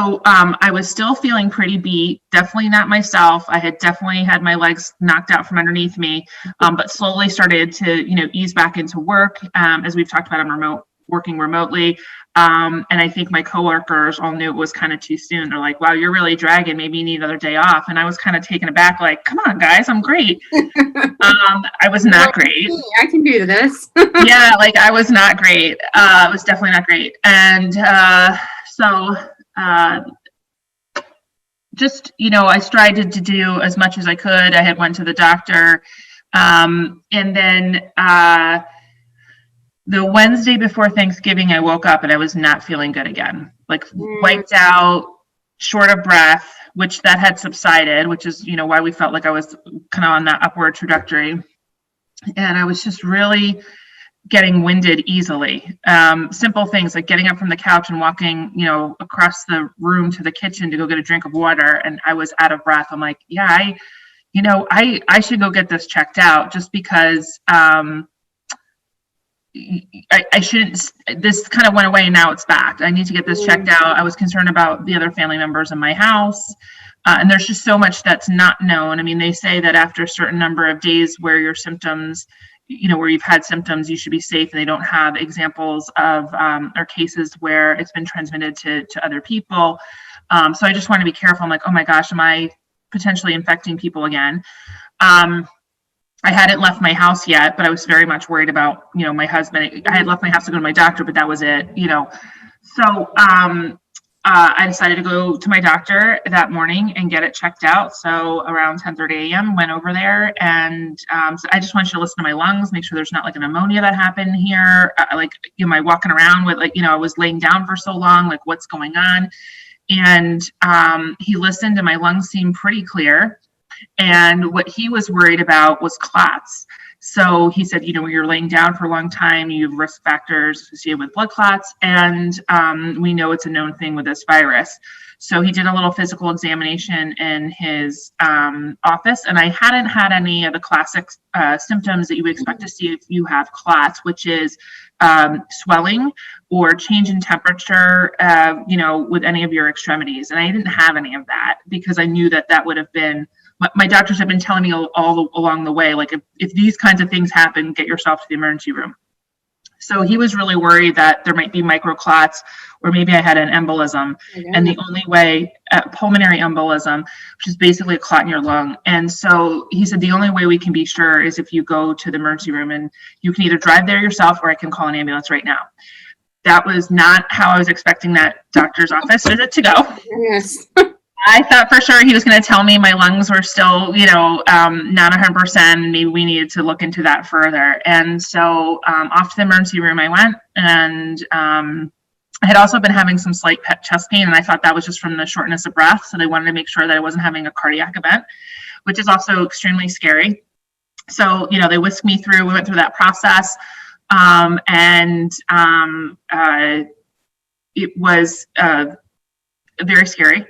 So I was still feeling pretty beat, definitely not myself. I had definitely had my legs knocked out from underneath me, but slowly started to, ease back into work. As we've talked about, I'm working remotely. And I think my coworkers all knew it was kind of too soon. They're like, wow, you're really dragging. Maybe you need another day off. And I was kind of taken aback, like, come on, guys, I'm great. I was not great. I can do this. Yeah, like I was not great. It was definitely not great. And so just, I tried to do as much as I could. I had went to the doctor. And then the Wednesday before Thanksgiving, I woke up and I was not feeling good again, like wiped out, short of breath, which that had subsided, which is, why we felt like I was kind of on that upward trajectory. And I was just really getting winded easily. Simple things like getting up from the couch and walking, across the room to the kitchen to go get a drink of water. And I was out of breath. I'm like, yeah, I should go get this checked out just because I shouldn't. This kind of went away and now it's back. I need to get this checked out. I was concerned about the other family members in my house. And there's just so much that's not known. I mean, they say that after a certain number of days where your symptoms, where you've had symptoms, you should be safe, and they don't have examples of or cases where it's been transmitted to other people. So I just want to be careful. I'm like, oh my gosh, am I potentially infecting people again? I hadn't left my house yet, but I was very much worried about, my husband. I had left my house to go to my doctor, but that was it, So I decided to go to my doctor that morning and get it checked out. So around 10:30 a.m. went over there, and so I just want you to listen to my lungs, make sure there's not like a pneumonia that happened here. Am I walking around with I was laying down for so long, like what's going on? And he listened, and my lungs seemed pretty clear. And what he was worried about was clots. So he said, when you're laying down for a long time, you have risk factors associated with blood clots. And we know it's a known thing with this virus. So he did a little physical examination in his office. And I hadn't had any of the classic symptoms that you would expect to see if you have clots, which is swelling or change in temperature, with any of your extremities. And I didn't have any of that because I knew that would have been, my doctors have been telling me all along the way, like if these kinds of things happen, get yourself to the emergency room. So he was really worried that there might be microclots, or maybe I had an embolism. And the only way, pulmonary embolism, which is basically a clot in your lung. And so he said, the only way we can be sure is if you go to the emergency room, and you can either drive there yourself or I can call an ambulance right now. That was not how I was expecting that doctor's office visit to go. Yes. I thought for sure he was going to tell me my lungs were still, not 100%. Maybe we needed to look into that further. And so off to the emergency room I went, and I had also been having some slight chest pain, and I thought that was just from the shortness of breath. So they wanted to make sure that I wasn't having a cardiac event, which is also extremely scary. So, they whisked me through. We went through that process, and it was very scary.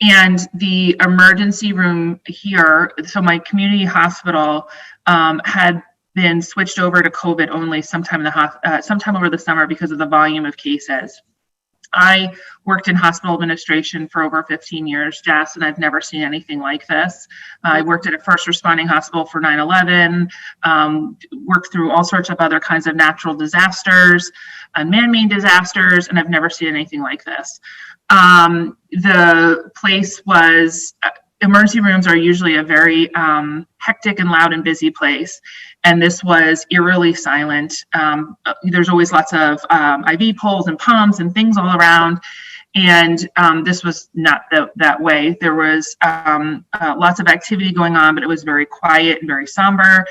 And the emergency room here, so my community hospital had been switched over to COVID only sometime over the summer because of the volume of cases. I worked in hospital administration for over 15 years, Jess, and I've never seen anything like this. I worked at a first responding hospital for 9/11, worked through all sorts of other kinds of natural disasters and man-made disasters, and I've never seen anything like this. The place was, emergency rooms are usually a very hectic and loud and busy place. And this was eerily silent. There's always lots of IV poles and pumps and things all around. And this was not that way. There was lots of activity going on, but it was very quiet and very somber.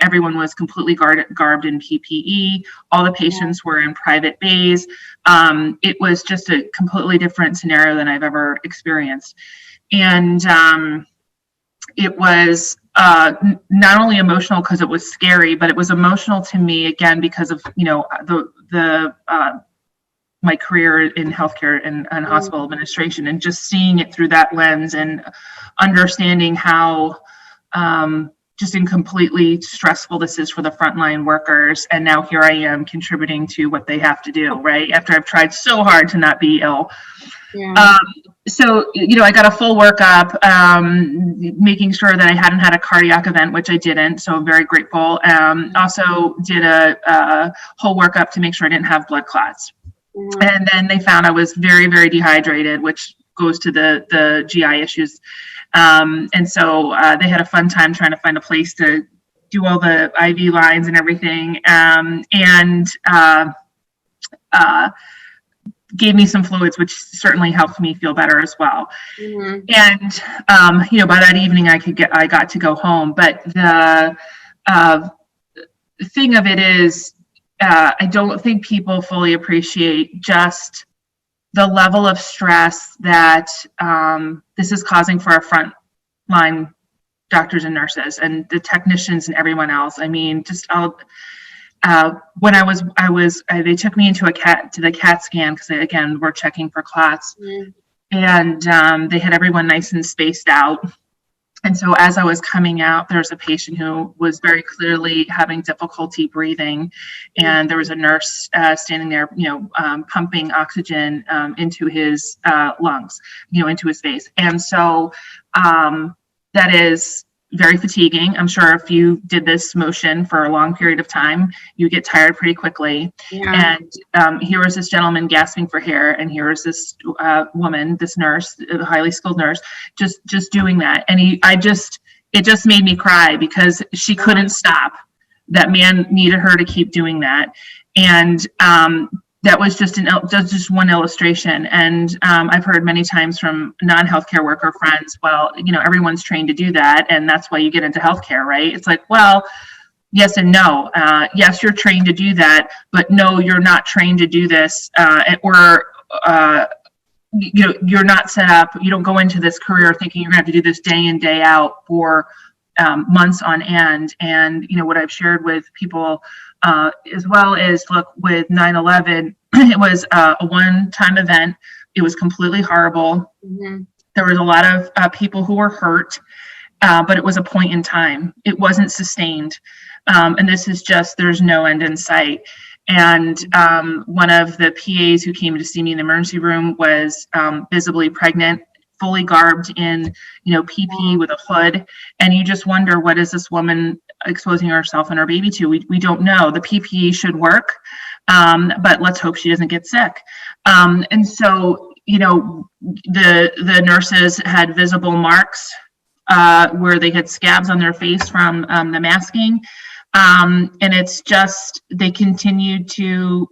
Everyone was completely garbed in PPE. All the patients were in private bays. It was just a completely different scenario than I've ever experienced. And it was not only emotional because it was scary, but it was emotional to me again because of my career in healthcare and hospital administration, and just seeing it through that lens and understanding how just completely stressful this is for the frontline workers. And now here I am contributing to what they have to do, right? After I've tried so hard to not be ill. Yeah. So, I got a full workup, making sure that I hadn't had a cardiac event, which I didn't. So I'm very grateful. Also did a whole workup to make sure I didn't have blood clots. And then they found I was very, very dehydrated, which goes to the GI issues. And so they had a fun time trying to find a place to do all the IV lines and everything. And gave me some fluids, which certainly helped me feel better as well. And by that evening, I got to go home. But the thing of it is, I don't think people fully appreciate just the level of stress that this is causing for our frontline doctors and nurses and the technicians and everyone else. I mean, when they took me into the CAT scan, because again, we're checking for clots, and they had everyone nice and spaced out. And so as I was coming out, there was a patient who was very clearly having difficulty breathing, and there was a nurse standing there, pumping oxygen into his lungs, into his face. And so that is very fatiguing. I'm sure if you did this motion for a long period of time, you get tired pretty quickly. Yeah. And here was this gentleman gasping for air, and here was this woman, this nurse, a highly skilled nurse, just doing that. And it just made me cry because she couldn't stop. That man needed her to keep doing that. And that was just one illustration. And I've heard many times from non-healthcare worker friends, well, everyone's trained to do that, and that's why you get into healthcare, right? It's like, well, yes and no. Yes, you're trained to do that, but no, you're not trained to do this, or you're not set up. You don't go into this career thinking you're going to have to do this day in, day out for months on end. And what I've shared with people as well is, look, with 9/11, it was a one-time event. It was completely horrible. There was a lot of people who were hurt, but it was a point in time. It wasn't sustained. And this is just, there's no end in sight. And one of the PAs who came to see me in the emergency room was visibly pregnant, fully garbed in, PP with a hood. And you just wonder, what is this woman exposing herself and her baby to? We don't know. The PPE should work, but let's hope she doesn't get sick. And so, the nurses had visible marks where they had scabs on their face from the masking. And it's just, they continued to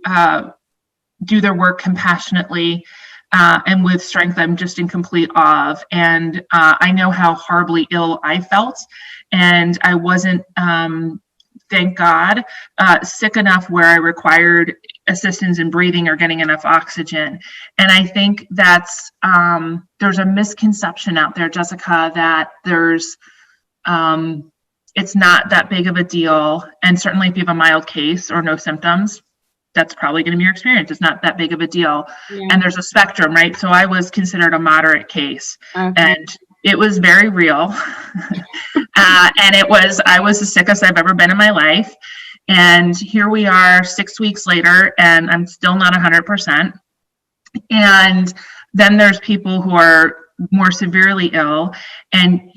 do their work compassionately and with strength I'm just in complete awe of. And I know how horribly ill I felt, and I wasn't, thank God, sick enough where I required assistance in breathing or getting enough oxygen. And I think that's, there's a misconception out there, Jessica, that there's, it's not that big of a deal. And certainly if you have a mild case or no symptoms, that's probably going to be your experience. It's not that big of a deal. Yeah. And there's a spectrum, right? So I was considered a moderate case. Okay. And it was very real. And I was the sickest I've ever been in my life. And here we are 6 weeks later, and I'm still not 100%. And then there's people who are more severely ill, and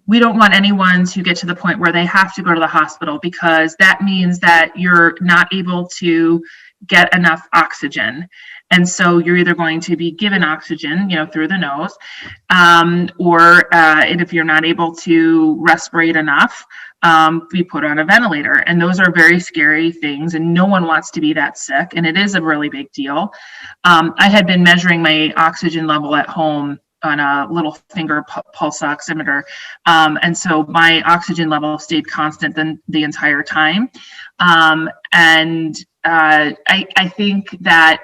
we don't want anyone to get to the point where they have to go to the hospital, because that means that you're not able to get enough oxygen. And so you're either going to be given oxygen, through the nose, or if you're not able to respirate enough, be put on a ventilator. And those are very scary things, and no one wants to be that sick. And it is a really big deal. I had been measuring my oxygen level at home on a little finger pulse oximeter. And so my oxygen level stayed constant the entire time. And I think that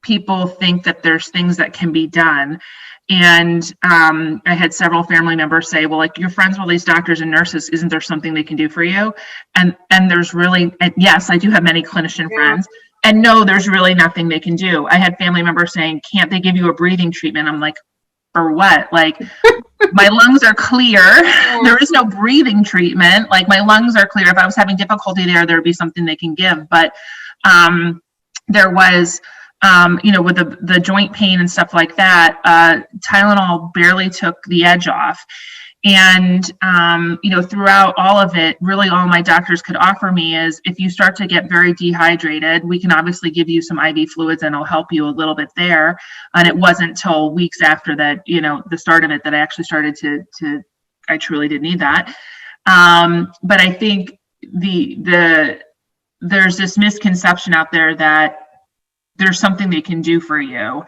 people think that there's things that can be done. And I had several family members say, well, like, you're friends with all these doctors and nurses, isn't there something they can do for you? And there's really, and yes, I do have many clinician friends. And no, there's really nothing they can do. I had family members saying, can't they give you a breathing treatment? I'm like, for what? Like, my lungs are clear. There is no breathing treatment. Like, my lungs are clear. If I was having difficulty there'd be something they can give. But there was with the joint pain and stuff like that, Tylenol barely took the edge off. And, throughout all of it, really all my doctors could offer me is if you start to get very dehydrated, we can obviously give you some IV fluids and it'll help you a little bit there. And it wasn't till weeks after that, the start of it that I actually started I truly did need that. But I think there's this misconception out there that there's something they can do for you.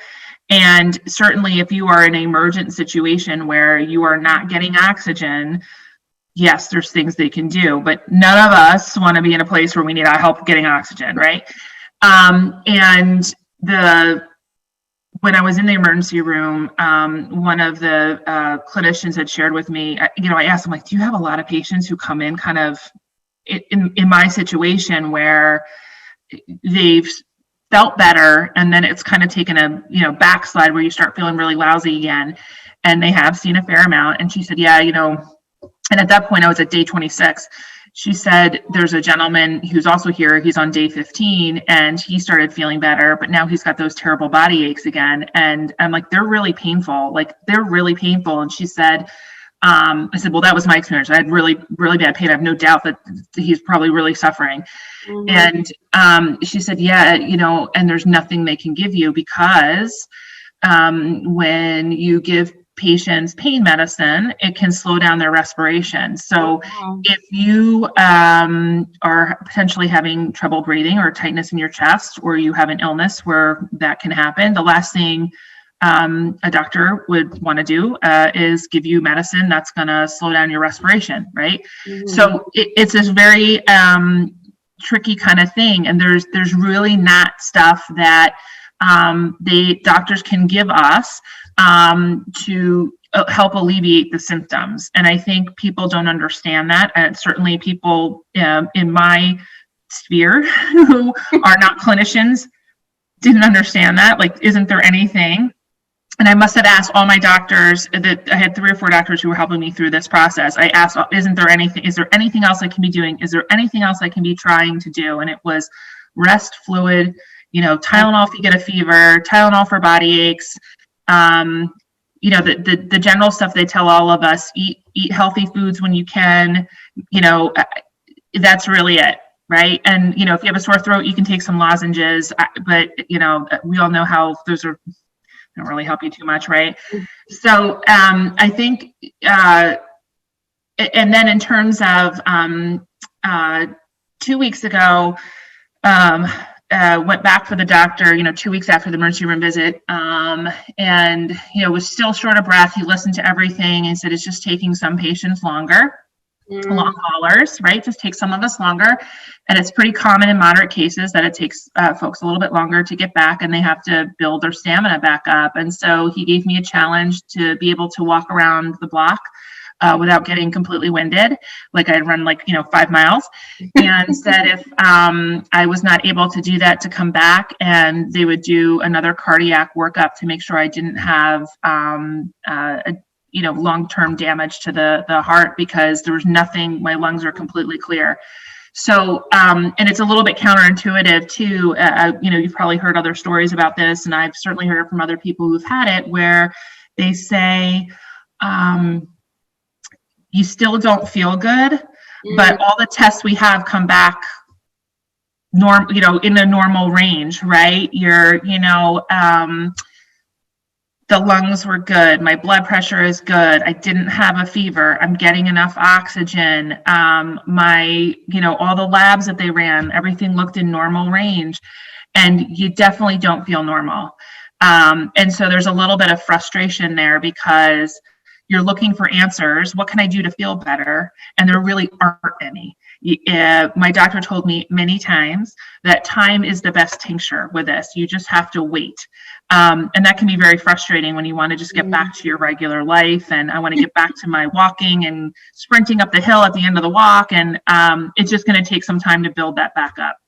And certainly if you are in an emergent situation where you are not getting oxygen, yes, there's things they can do, but none of us want to be in a place where we need our help getting oxygen, right? And when I was in the emergency room, one of the clinicians had shared with me, I asked him, like, do you have a lot of patients who come in kind of in my situation where they've felt better and then it's kind of taken a backslide where you start feeling really lousy again? And they have seen a fair amount. And she said, yeah, and at that point I was at day 26. She said, there's a gentleman who's also here, he's on day 15 and he started feeling better, but now he's got those terrible body aches again. And I'm like, they're really painful. And she said, I said, well, that was my experience. I had really, really bad pain. I have no doubt that he's probably really suffering. Mm-hmm. And she said, yeah, and there's nothing they can give you because when you give patients pain medicine, it can slow down their respiration. So if you are potentially having trouble breathing or tightness in your chest, or you have an illness where that can happen, the last thing a doctor would want to do is give you medicine that's going to slow down your respiration, right? Mm-hmm. So it's this very tricky kind of thing, and there's really not stuff that doctors can give us to help alleviate the symptoms. And I think people don't understand that. And certainly people in my sphere who are not clinicians didn't understand that. Like, isn't there anything? And I must have asked all my doctors that I had 3 or 4 doctors who were helping me through this process. I asked, is there anything else I can be doing? Is there anything else I can be trying to do? And it was rest, fluid, Tylenol if you get a fever, Tylenol for body aches, the general stuff they tell all of us, eat healthy foods when you can, that's really it. Right. And, if you have a sore throat, you can take some lozenges, but, we all know how those don't really help you too much. Right. So I think, and then in terms of 2 weeks ago, went back for the doctor, 2 weeks after the emergency room visit, and, was still short of breath. He listened to everything and said, it's just taking some patients longer. Long haulers, right? Just takes some of us longer. And it's pretty common in moderate cases that it takes folks a little bit longer to get back and they have to build their stamina back up. And so he gave me a challenge to be able to walk around the block without getting completely winded. Like I'd run 5 miles, and said if I was not able to do that, to come back and they would do another cardiac workup to make sure I didn't have long-term damage to the heart, because there was nothing, my lungs are completely clear. So, and it's a little bit counterintuitive too. You've probably heard other stories about this, and I've certainly heard it from other people who've had it, where they say, you still don't feel good, but all the tests we have come back in a normal range, right? The lungs were good. My blood pressure is good. I didn't have a fever. I'm getting enough oxygen. All the labs that they ran, everything looked in normal range, and you definitely don't feel normal. And so there's a little bit of frustration there because you're looking for answers. What can I do to feel better? And there really aren't any. My doctor told me many times that time is the best tincture with this. You just have to wait. And that can be very frustrating when you want to just get back to your regular life. And I want to get back to my walking and sprinting up the hill at the end of the walk. And it's just going to take some time to build that back up.